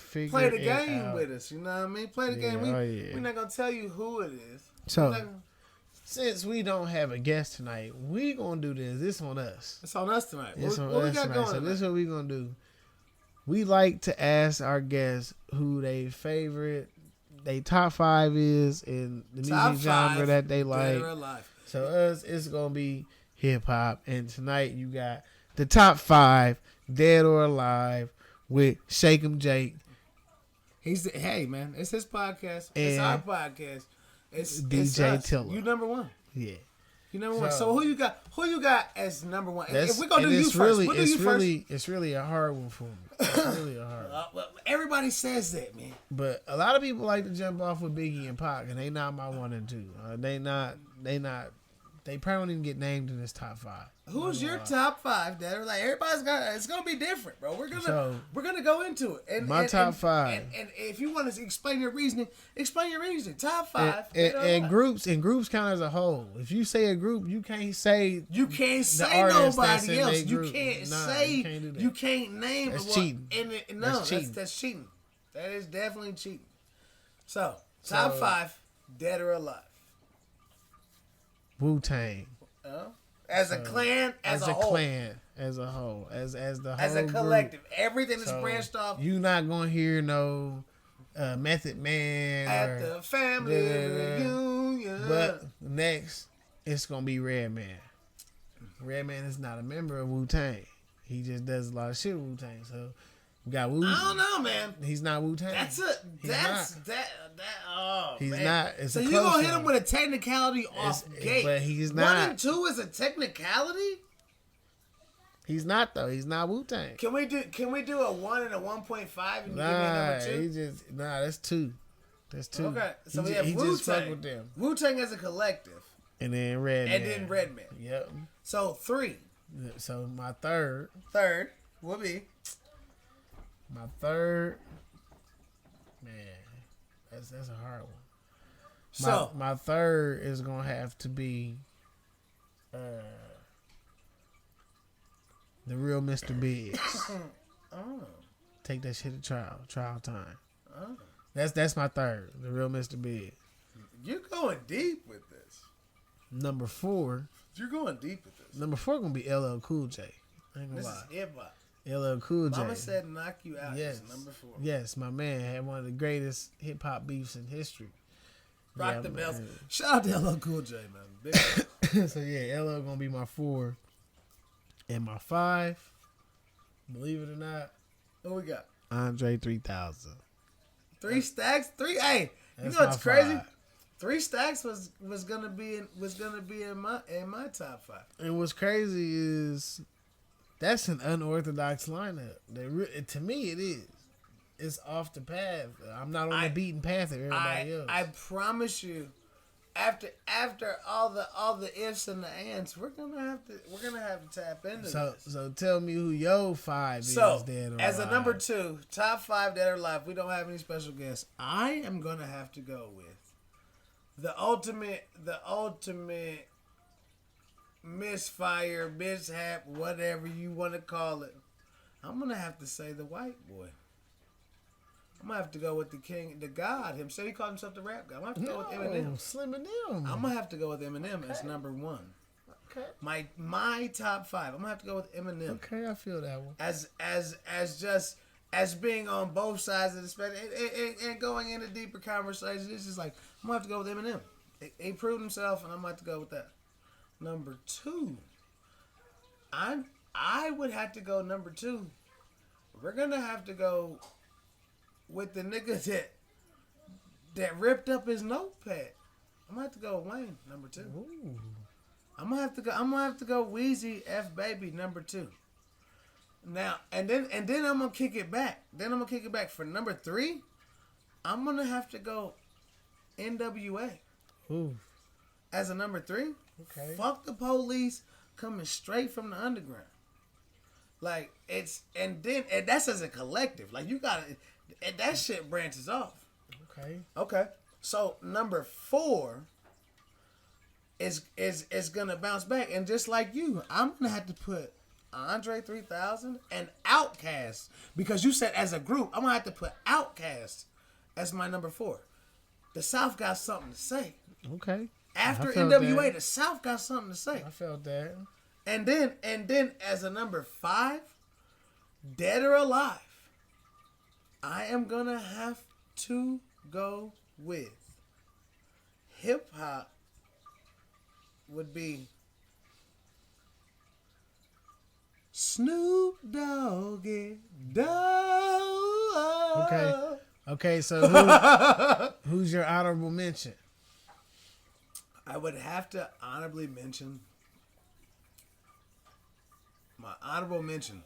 Play the game with us. You know what I mean? Play the game. We're not gonna tell you who it is. So, since we don't have a guest tonight, we gonna do this. This on us. It's on us tonight. What we got going? So this is what we gonna do. We like to ask our guests who they top 5 is in the music genre that they like. So us, it's gonna be hip hop, and tonight you got the top 5 dead or alive with Shake 'em Jake. Hey man, it's his podcast. It's our podcast. It's DJ us. Tiller. You number 1. Yeah. You number 1. So who you got as number 1? If we're gonna do you first, we'll do you first. It's really a hard one for me. It's really a hard one. Well, everybody says that, man. But a lot of people like to jump off with Biggie and Pac, and they not my 1 and 2. They probably don't even get named in this top 5. Who's your top 5? That like everybody's got. It's gonna be different, bro. We're gonna go into it. And my top 5. And if you want to explain your reasoning. Top 5. And groups count as a whole. If you say a group, you can't say nobody else. You can't name. That's cheating. That's cheating. That is definitely cheating. So top 5, dead or alive. Wu-Tang. As a clan, as a whole, as a whole, as the whole as a collective, group. everything is branched off. You not gonna hear no Method Man at the family reunion. But next, it's gonna be Redman. Redman is not a member of Wu-Tang. He just does a lot of shit with Wu-Tang. So we got Wu. I don't know, man. He's not Wu-Tang. That's it. Oh, he's man. not. It's so a you close gonna hit one. him with a technicality off gate? But he's not. 1 and 2 is a technicality. He's not though. He's not Wu-Tang. Can we do a 1 and a 1.5 and you give me a number 2? That's 2. That's 2. Okay, so we have Wu-Tang. Just fuck with them. Wu-Tang as a collective. And then Redman. Yep. So 3. So my third will be. My third. Man, that's a hard one. So my third is gonna have to be the real Mr. Biggs. Oh. Take that shit to trial time. Oh. That's my third, the real Mr. Biggs. You're going deep with this. Number 4. You're going deep with this. Number 4 gonna be LL Cool J. I ain't gonna this lie. is hip-hop. LL Cool J. Mama said knock you out. Yes. Number 4. Yes, my man had one of the greatest hip-hop beefs in history. Rock the bells. Shout out to LL Cool J, man. Big so yeah, LL gonna be my 4. And my 5, believe it or not, what we got? Andre 3000. 3 stacks? 3? Hey, you know what's crazy? 3 stacks was gonna be in my top 5. And what's crazy is that's an unorthodox lineup. To me, it is. It's off the path. I'm not on the beaten path of everybody else. I promise you, after all the ifs and the ands, we're gonna have to tap into this. So tell me who your 5 is. Dead or as alive. a number 2, top 5 dead or alive. We don't have any special guests. I am gonna have to go with the ultimate misfire, mishap, whatever you want to call it. I'm gonna have to say the white boy. I'm gonna have to go with the king, the god himself. He called himself the rap god. I'm gonna have to go with Eminem. Slim and them. I'm gonna have to go with Eminem as number 1. Okay. My top 5. I'm gonna have to go with Eminem. Okay, I feel that one. As being on both sides of the spectrum and going into deeper conversations, it's just like I'm gonna have to go with Eminem. He proved himself, and I'm gonna have to go with that. Number 2, I would have to go number 2. We're gonna have to go with the nigga that ripped up his notepad. I'm gonna have to go with Wayne, number 2. Ooh. I'm gonna have to go Weezy F Baby, number 2. Now and then I'm gonna kick it back. For number 3. I'm gonna have to go NWA. Ooh. As a number 3. Okay. Fuck the police coming straight from the underground. Like and that's as a collective. Like you gotta. And that shit branches off. Okay. So number 4 is gonna bounce back, and just like you, I'm gonna have to put Andre 3000 and Outkast, because you said as a group. I'm gonna have to put Outkast as my number 4. The South got something to say. Okay. After NWA, the South got something to say. I felt that. And then as a number 5, dead or alive, I am gonna have to go with hip hop. Would be Snoop Doggy Dogg. Okay. So who's your honorable mention? I would have to honorably mention. My honorable mention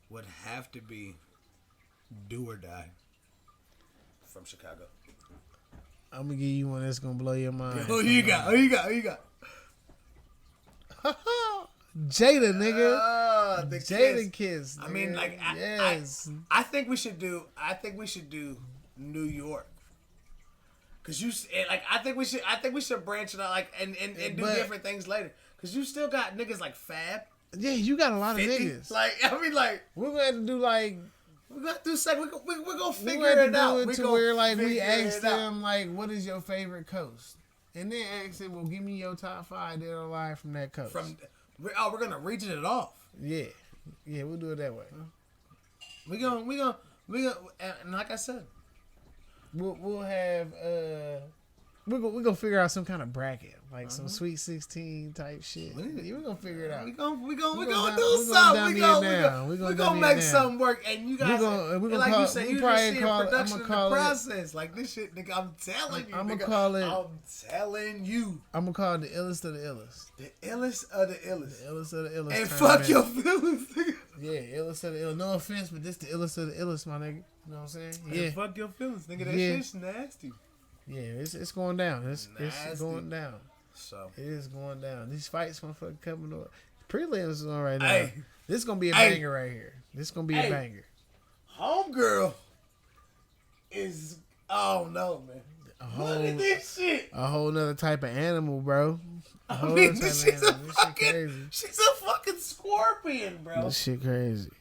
would have to be Do or Die from Chicago. I'm gonna give you one that's gonna blow your mind. Who you got? Jada, nigga. The Jada Kiss. I mean, like, yes. I think we should do New York. Cause I think we should branch it out, like, and do different things later. Cause you still got niggas like Fab. Yeah, you got a lot 50. of niggas. Like, I mean, like, we're gonna have to do like. We're gonna do second. We're gonna figure it out. We where like we ask them like, what is your favorite coast, and then ask them, well, give me your top 5 dead or alive from that coast. We're gonna region it off. Yeah, we'll do it that way. We gonna, and like I said, we'll have we're gonna figure out some kind of bracket, like some Sweet 16 type shit. We're gonna figure it out. We're gonna do something. We're gonna make something work. And you guys, like you said, you just see production in the process. Like this shit, nigga. I'm telling you. I'm telling you. I'm gonna call it the illest of the illest. The illest of the illest. The illest of the illest. And fuck your feelings, nigga. Yeah, illest of the illest. No offense, but this the illest of the illest, my nigga. You know what I'm saying? Yeah. And fuck your feelings, nigga. That shit's nasty. Yeah, it's going down. It's going down. So it is going down. These fights, motherfucker, coming up. Prelims is on right now. Hey. This is gonna be a banger right here. This is gonna be a banger. Homegirl is man. Look at this shit. A whole nother type of animal, bro. She's a fucking scorpion, bro. This shit crazy.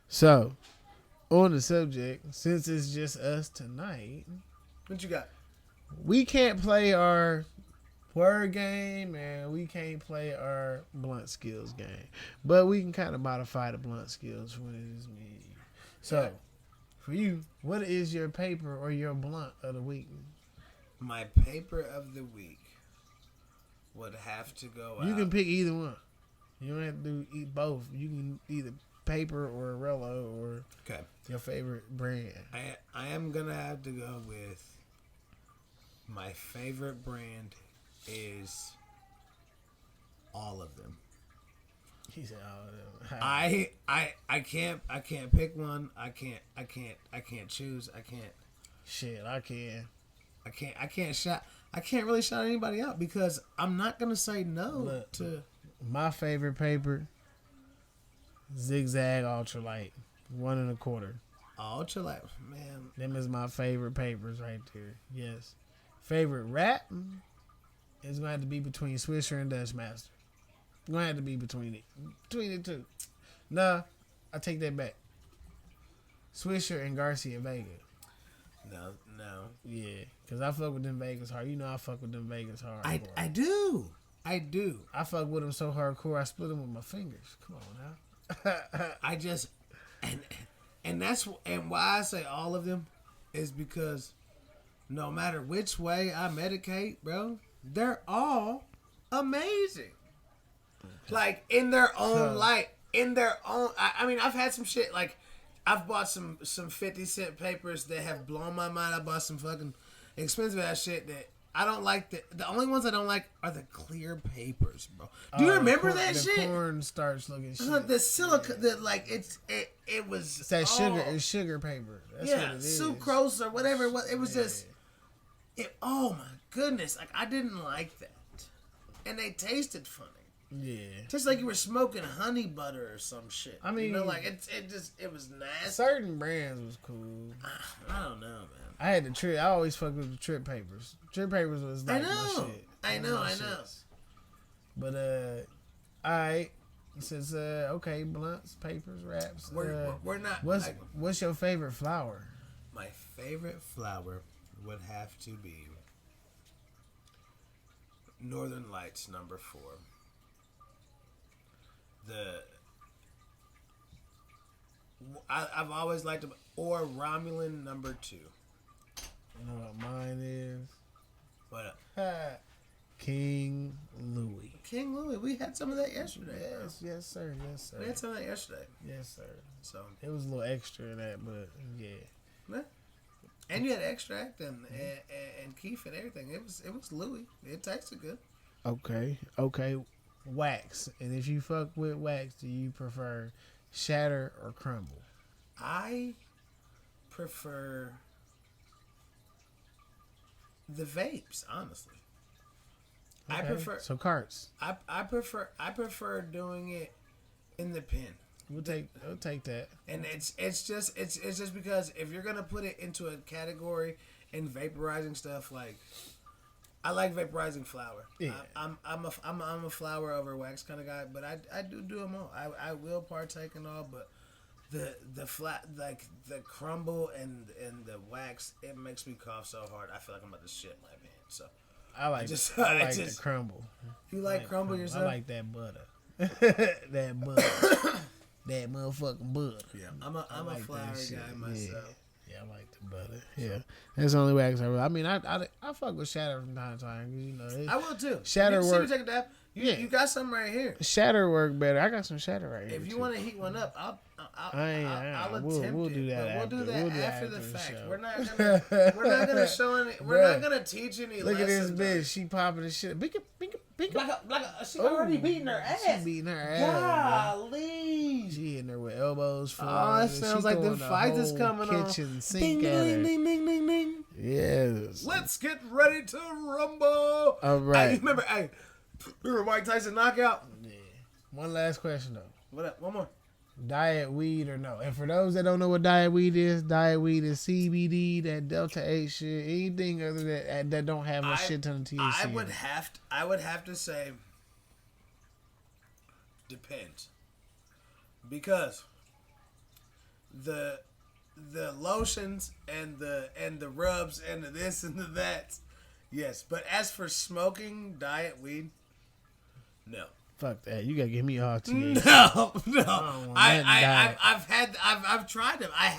So, on the subject, since it's just us tonight, what you got? We can't play our word game and we can't play our blunt skills game. But we can kind of modify the blunt skills when it is me. So, for you, what is your paper or your blunt of the week? My paper of the week would have to go out. You can pick either one. You don't have to eat both. You can either paper or Rello or your favorite brand. I am going to have to go with my favorite brand is all of them. He said all of them. I can't pick one. I can't choose. Shit, I can. I can't really shout anybody out because I'm not gonna say no to my favorite paper. Zigzag Ultralight, 1 1/4. Ultralight, man. Them is my favorite papers right there. Yes. Favorite wrap is going to have to be between Swisher and Dutch Master. Going to have to be between the two. Nah, I take that back. Swisher and Garcia Vega. No. Yeah, because I fuck with them Vegas hard. You know I fuck with them Vegas hard. I do. I fuck with them so hardcore I split them with my fingers. Come on now. I just and why I say all of them is because no matter which way I medicate, bro, they're all amazing. Okay. Like in their own light, in their own. I mean, I've had some shit like I've bought some 50-cent papers that have blown my mind. I bought some fucking expensive ass shit that I don't like. The only ones I don't like are the clear papers, bro. Do you remember that shit? The corn starch looking shit. The silica, it was. It's that sugar. It's sugar paper. That's what it is. Sucrose or whatever. It was just. Oh my goodness! Like I didn't like that, and they tasted funny. Yeah, just like you were smoking honey butter or some shit. I mean, like it was nasty. Certain brands was cool. I don't know, man. I had the Trip. I always fuck with the Trip papers. Trip papers was like my shit. I know. But alright. Since okay, blunts, papers, wraps. We're not. What's your favorite flower? My favorite flower would have to be Northern Lights #4. I've always liked them, or Romulan #2. You know what mine is? What? King Louis. King Louis. We had some of that yesterday. Yes, sir. We had some of that yesterday. Yes, sir. So it was a little extra in that, but yeah. And you had extract and keef and everything. It was Louis. It tasted good. Okay. Wax. And if you fuck with wax, do you prefer shatter or crumble? I prefer the vapes, honestly. Okay. I prefer carts. I prefer doing it in the pen. We'll take that. And it's just because if you're gonna put it into a category in vaporizing stuff, like I like vaporizing flour. Yeah. I'm a flour over wax kind of guy, but I do them all. I will partake in all, but the flat, like the crumble and the wax, it makes me cough so hard. I feel like I'm about to shit my pants. So I like the crumble. You like crumble yourself? I like that butter. That butter. That motherfucking butter. Yeah. I'm a flour guy myself. Yeah, I like the butter. Yeah, that's the only way I can. I fuck with Shatter from time to time. You know, I will too. Shatter work. Take a dab. You got some right here. Shatter work better. I got some shatter right here. If you want to heat one up, I'll attempt we'll it. Do that we'll do that after the fact. Show. We're not gonna show any. We're not gonna teach any. Look at this bitch. She popping the shit. She already beating her ass. She beating her ass. Golly. She hitting her with elbows. Oh, it sounds like the fight is coming on. Kitchen sink ding, at ding, her. ding, ding, ding, ding. Yes. Let's get ready to rumble. All right. Remember Mike Tyson knockout? Yeah. One last question though. What up? One more. Diet weed or no? And for those that don't know what diet weed is CBD, that Delta 8 shit, anything other that don't have a shit ton of THC. I would have to say depends, because the lotions and the rubs and the this and the that, yes. But as for smoking diet weed, no. Fuck that. You gotta give me all THC. No. I've tried them. I've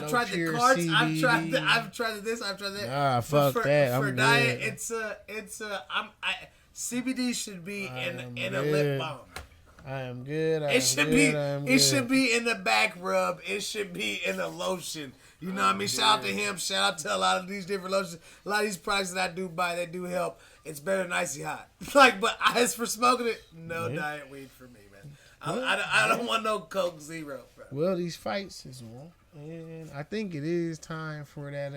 tried the carts. CBD. I've tried this. I've tried that. Ah, fuck that. For I'm diet, good. CBD should be in a lip balm. I am good. It should be in the back rub. It should be in the lotion. You know what I mean? Shout out to him. Shout out to a lot of these different lotions. A lot of these products that I do buy, they do help. It's better than Icy Hot. But as for smoking it, no diet weed for me, man. I don't want no Coke Zero, bro. Well, these fights is one. And I think it is time for that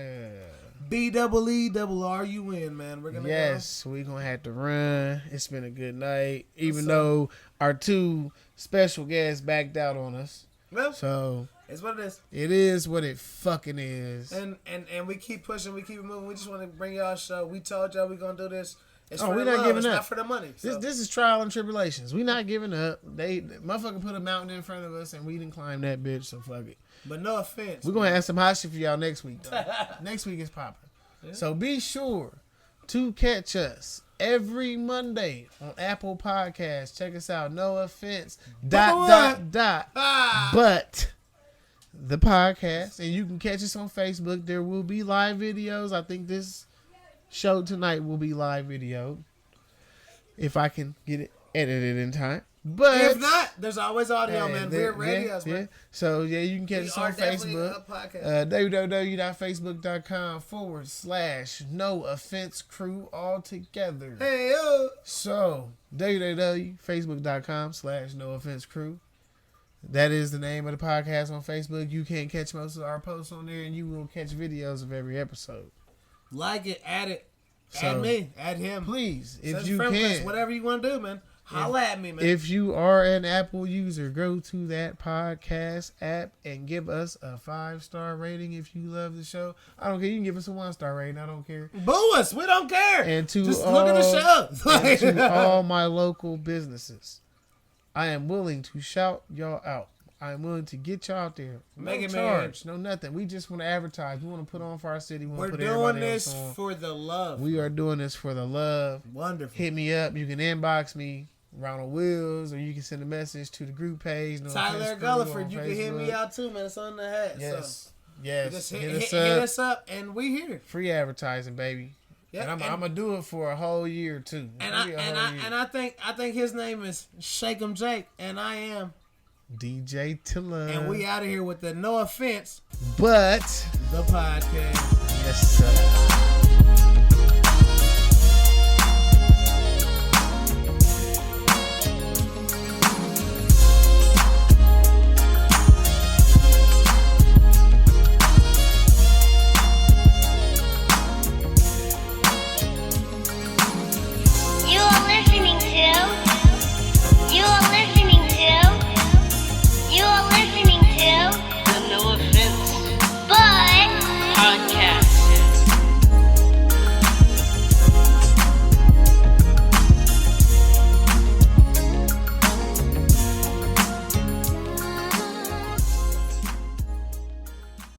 BEERUN, man. We're gonna we're gonna have to run. It's been a good night. Even though our two special guests backed out on us. Well, so it's what it is. It is what it fucking is. And we keep pushing, we keep moving. We just want to bring y'all a show. We told y'all we're gonna do this. It's for we're the not love. giving It's up. not for the money. So. This is trial and tribulations. We not giving up. They motherfucker put a mountain in front of us and we didn't climb that bitch, so fuck it. But no offense. We're gonna have some hot shit for y'all next week though. Next week is popping. Yeah. So be sure to catch us every Monday on Apple Podcasts. Check us out. No offense. But the podcast, and you can catch us on Facebook. There will be live videos. I think this show tonight will be live video if I can get it edited in time. But if not, there's always audio, man. We're radios, man. Yeah. So you can catch us on Facebook. www.facebook.com/No Offense Crew all together. Hey yo. So www.facebook.com/No Offense Crew. That is the name of the podcast on Facebook. You can catch most of our posts on there, and you will catch videos of every episode. Like it, add it, add me, add him. Please, if you can, whatever you want to do, man. Holla at me, man. If you are an Apple user, go to that podcast app and give us a 5-star rating if you love the show. I don't care. You can give us a 1-star rating. I don't care. Boo us. We don't care. And to just look at the show. And to all my local businesses, I am willing to shout y'all out. I am willing to get y'all out there. No charge, no nothing. We just want to advertise. We want to put on for our city. We're doing this for the love. We are doing this for the love. Wonderful. Hit me up. You can inbox me, Ronald Wills, or you can send a message to the group page. Tyler Gulliford. You can hit me out too, man. It's on the hat. Yes. So yes. Hit us up, and we here. Free advertising, baby. Yep. And I'm gonna do it for a whole year too. I think his name is Shake 'em Jake, and I am DJ Tilla. And we out of here with the No Offense, but the podcast. Yes, sir.